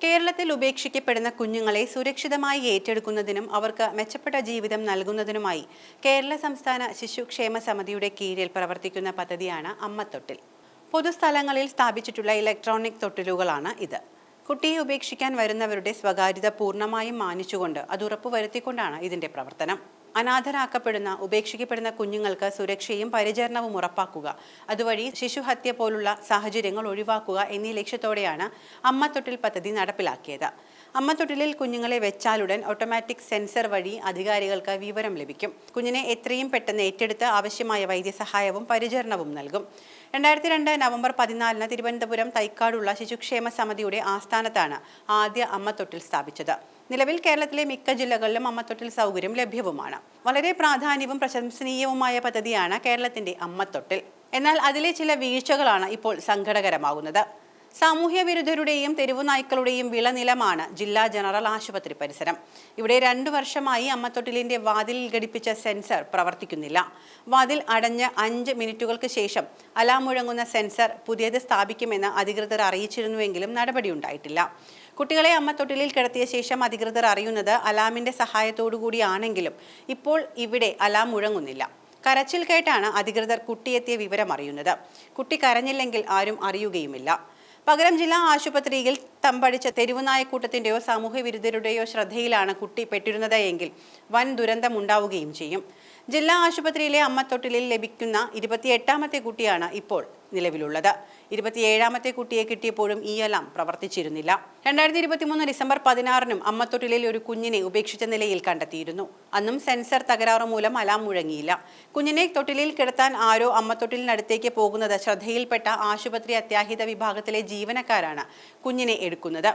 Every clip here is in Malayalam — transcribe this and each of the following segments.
കേരളത്തിൽ ഉപേക്ഷിക്കപ്പെടുന്ന കുഞ്ഞുങ്ങളെ സുരക്ഷിതമായി ഏറ്റെടുക്കുന്നതിനും അവർക്ക് മെച്ചപ്പെട്ട ജീവിതം നൽകുന്നതിനുമായി കേരള സംസ്ഥാന ശിശുക്ഷേമ സമിതിയുടെ കീഴിൽ പ്രവർത്തിക്കുന്ന പദ്ധതിയാണ് അമ്മത്തൊട്ടിൽ. പൊതുസ്ഥലങ്ങളിൽ സ്ഥാപിച്ചിട്ടുള്ള ഇലക്ട്രോണിക് തൊട്ടിലുകളാണ് ഇത്. കുട്ടിയെ ഉപേക്ഷിക്കാൻ വരുന്നവരുടെ സ്വകാര്യത പൂർണ്ണമായും മാനിച്ചുകൊണ്ട് അത് ഉറപ്പുവരുത്തിക്കൊണ്ടാണ് ഇതിന്റെ പ്രവർത്തനം. അനാഥരാക്കപ്പെടുന്ന ഉപേക്ഷിക്കപ്പെടുന്ന കുഞ്ഞുങ്ങൾക്ക് സുരക്ഷയും പരിചരണവും ഉറപ്പാക്കുക, അതുവഴി ശിശുഹത്യ പോലുള്ള സാഹചര്യങ്ങൾ ഒഴിവാക്കുക എന്നീ ലക്ഷ്യത്തോടെയാണ് അമ്മത്തൊട്ടിൽ പദ്ധതി നടപ്പിലാക്കിയത്. അമ്മത്തൊട്ടിലിൽ കുഞ്ഞുങ്ങളെ വെച്ചാലുടൻ ഓട്ടോമാറ്റിക് സെൻസർ വഴി അധികാരികൾക്ക് വിവരം ലഭിക്കും. കുഞ്ഞിനെ എത്രയും പെട്ടെന്ന് ഏറ്റെടുത്ത് ആവശ്യമായ വൈദ്യസഹായവും പരിചരണവും നൽകും. 2002 നവംബർ 14 തിരുവനന്തപുരം തൈക്കാടുള്ള ശിശുക്ഷേമ സമിതിയുടെ ആസ്ഥാനത്താണ് ആദ്യ അമ്മത്തൊട്ടിൽ സ്ഥാപിച്ചത്. നിലവിൽ കേരളത്തിലെ മിക്ക ജില്ലകളിലും അമ്മത്തൊട്ടിൽ സൗകര്യം ലഭ്യവുമാണ്. വളരെ പ്രാധാന്യവും പ്രശംസനീയവുമായ പദ്ധതിയാണ് കേരളത്തിന്റെ അമ്മത്തൊട്ടിൽ. എന്നാൽ അതിലെ ചില വീഴ്ചകളാണ് ഇപ്പോൾ സങ്കടകരമാകുന്നത്. സാമൂഹ്യ വിരുദ്ധരുടെയും തെരുവുനായ്ക്കളുടെയും വിളനിലമാണ് ജില്ലാ ജനറൽ ആശുപത്രി പരിസരം. ഇവിടെ 2 വർഷമായി അമ്മത്തൊട്ടിലിന്റെ വാതിലിൽ ഘടിപ്പിച്ച സെൻസർ പ്രവർത്തിക്കുന്നില്ല. വാതിൽ അടഞ്ഞ് 5 മിനിറ്റുകൾക്ക് ശേഷം അലാം മുഴങ്ങുന്ന സെൻസർ പുതിയത് സ്ഥാപിക്കുമെന്ന് അധികൃതർ അറിയിച്ചിരുന്നുവെങ്കിലും നടപടിയുണ്ടായിട്ടില്ല. കുട്ടികളെ അമ്മത്തൊട്ടിലിൽ കിടത്തിയ ശേഷം അധികൃതർ അറിയുന്നത് അലാമിന്റെ സഹായത്തോടുകൂടിയാണെങ്കിലും ഇപ്പോൾ ഇവിടെ അലാം മുഴങ്ങുന്നില്ല. കരച്ചിൽ കേട്ടാണ് അധികൃതർ കുട്ടിയെത്തിയ വിവരം അറിയുന്നത്. കുട്ടി കരഞ്ഞില്ലെങ്കിൽ ആരും അറിയുകയുമില്ല. പകരം ജില്ലാ ആശുപത്രിയിൽ തമ്പടിച്ച തെരുവുനായക്കൂട്ടത്തിന്റെയോ സാമൂഹ്യ വിരുദ്ധരുടെയോ ശ്രദ്ധയിലാണ് കുട്ടി പെട്ടിരുന്നത് എങ്കിൽ വൻ ദുരന്തം ഉണ്ടാവുകയും ചെയ്യും. ജില്ലാ ആശുപത്രിയിലെ അമ്മത്തൊട്ടിലിൽ ലഭിക്കുന്ന 28ാമത്തെ കുട്ടിയാണ് ഇപ്പോൾ നിലവിലുള്ളത്. 27ാമത്തെ കുട്ടിയെ കിട്ടിയപ്പോഴും ഈ അലാം പ്രവർത്തിച്ചിരുന്നില്ല. 2023 ഡിസംബർ 16-നും അമ്മത്തൊട്ടിലിൽ ഒരു കുഞ്ഞിനെ ഉപേക്ഷിച്ച നിലയിൽ കണ്ടെത്തിയിരുന്നു. അന്നും സെൻസർ തകരാറ് മൂലം അലാം മുഴങ്ങിയില്ല. കുഞ്ഞിനെ തൊട്ടിലിൽ കിടത്താൻ ആരോ അമ്മത്തൊട്ടിലിനടുത്തേക്ക് പോകുന്നത് ശ്രദ്ധയിൽപ്പെട്ട ആശുപത്രി അത്യാഹിത വിഭാഗത്തിലെ ജീവനക്കാരാണ് കുഞ്ഞിനെ എടുക്കുന്നത്.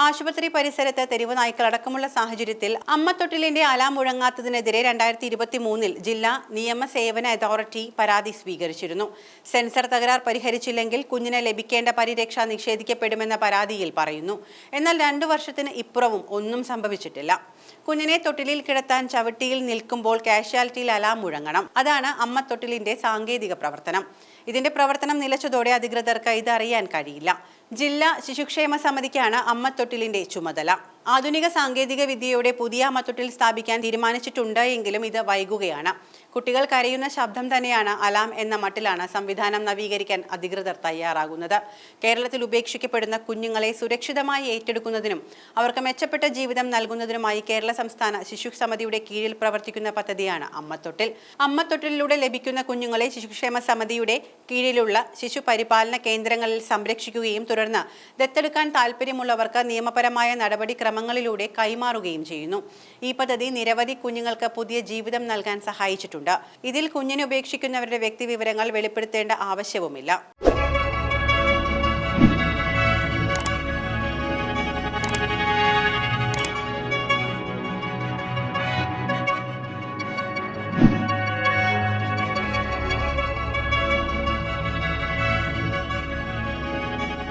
ആശുപത്രി പരിസരത്ത് തെരുവ് നായ്ക്കളടക്കമുള്ള സാഹചര്യത്തിൽ അമ്മത്തൊട്ടിലിന്റെ അലാം മുഴങ്ങാത്തതിനെതിരെ 2023-ൽ ജില്ലാ നിയമസേവന അതോറിറ്റി പരാതി സ്വീകരിച്ചിരുന്നു. സെൻസർ തകരാർ പരിഹരിച്ചില്ലെങ്കിൽ കുഞ്ഞിന് ലഭിക്കേണ്ട പരിരക്ഷ നിഷേധിക്കപ്പെടുമെന്ന പരാതിയിൽ പറയുന്നു. എന്നാൽ 2 വർഷത്തിന് ഇപ്പുറവും ഒന്നും സംഭവിച്ചിട്ടില്ല. കുഞ്ഞിനെ തൊട്ടിലിൽ കിടത്താൻ ചവിട്ടിയിൽ നിൽക്കുമ്പോൾ കാഷ്വാലിറ്റിയിൽ അലാം മുഴങ്ങണം. അതാണ് അമ്മത്തൊട്ടിലിന്റെ സാങ്കേതിക പ്രവർത്തനം. ഇതിന്റെ പ്രവർത്തനം നിലച്ചതോടെ അധികൃതർക്ക് ഇതറിയാൻ കഴിയില്ല. ജില്ലാ ശിശുക്ഷേമ സമിതിക്കാണ് അമ്മത്തൊട്ടിലിന്റെ ചുമതല. ആധുനിക സാങ്കേതിക വിദ്യയോടെ പുതിയ അമ്മത്തൊട്ടിൽ സ്ഥാപിക്കാൻ തീരുമാനിച്ചിട്ടുണ്ട് എങ്കിലും ഇത് വൈകുകയാണ്. കുട്ടികൾ കരയുന്ന ശബ്ദം തന്നെയാണ് അലാം എന്ന മട്ടിലാണ് സംവിധാനം നവീകരിക്കാൻ അധികൃതർ തയ്യാറാകുന്നത്. കേരളത്തിൽ ഉപേക്ഷിക്കപ്പെടുന്ന കുഞ്ഞുങ്ങളെ സുരക്ഷിതമായി ഏറ്റെടുക്കുന്നതിനും അവർക്ക് മെച്ചപ്പെട്ട ജീവിതം നൽകുന്നതിനുമായി കേരള സംസ്ഥാന ശിശു സമിതിയുടെ കീഴിൽ പ്രവർത്തിക്കുന്ന പദ്ധതിയാണ് അമ്മത്തൊട്ടിൽ. അമ്മത്തൊട്ടിലൂടെ ലഭിക്കുന്ന കുഞ്ഞുങ്ങളെ ശിശുക്ഷേമ സമിതിയുടെ കീഴിലുള്ള ശിശു പരിപാലന കേന്ദ്രങ്ങളിൽ സംരക്ഷിക്കുകയും തുടർന്ന് ദത്തെടുക്കാൻ താല്പര്യമുള്ളവർക്ക് നിയമപരമായ നടപടിക്രമങ്ങളിലൂടെ കൈമാറുകയും ചെയ്യുന്നു. ഈ പദ്ധതി നിരവധി കുഞ്ഞുങ്ങൾക്ക് പുതിയ ജീവിതം നൽകാൻ സഹായിച്ചിട്ടുണ്ട്. ഇതിൽ കുഞ്ഞിനെ ഉപേക്ഷിക്കുന്നവരുടെ വ്യക്തിവിവരങ്ങൾ വെളിപ്പെടുത്തേണ്ട ആവശ്യവുമില്ല.